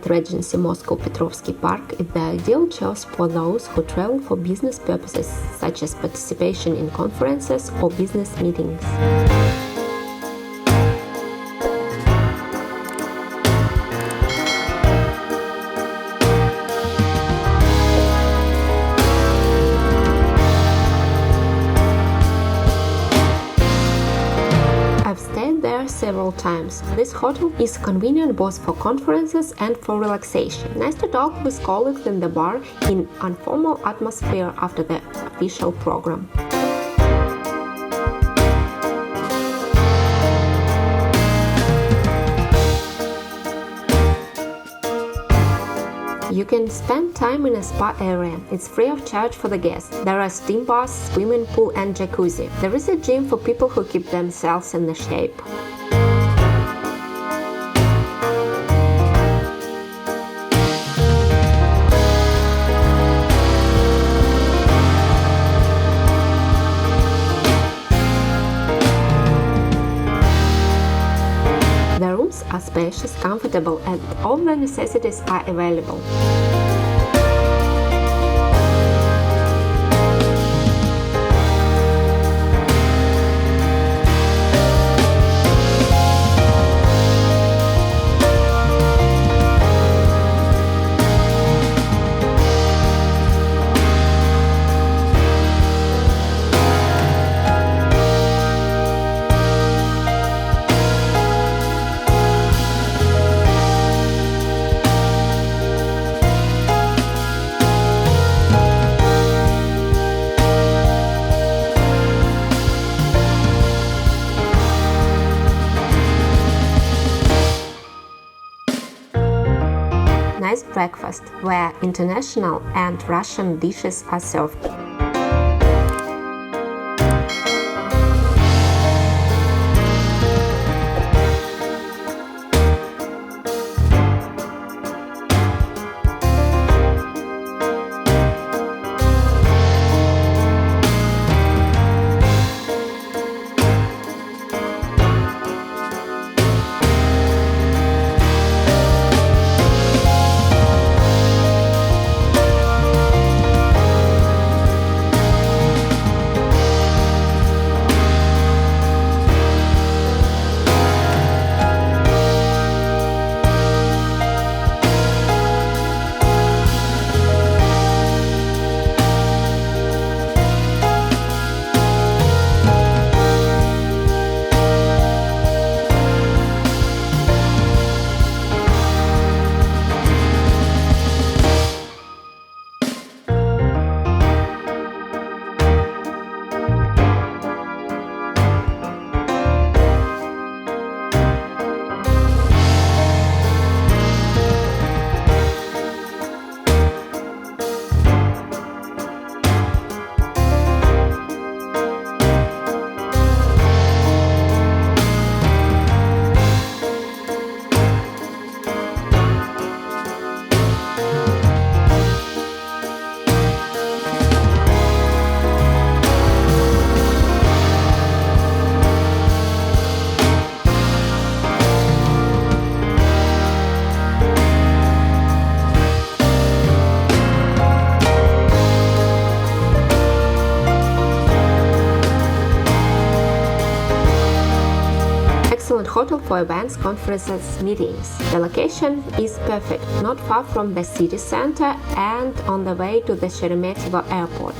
HYATT Regency Moscow Petrovsky Park is the ideal choice for those who travel for business purposes, such as participation in conferences or business meetings. I've stayed there several times. This hotel is convenient both for conferences and for relaxation. Nice to talk with colleagues in the bar in informal atmosphere after the official program. You can spend time in a spa area. It's free of charge for the guests. There are steam baths, swimming pool and jacuzzi. There is a gym for people who keep themselves in the shape. The rooms are spacious, comfortable, and all the necessities are available. Nice breakfast, where international and Russian dishes are served. Excellent hotel for events, conferences, meetings. The location is perfect, not far from the city center and on the way to the Sheremetyevo airport.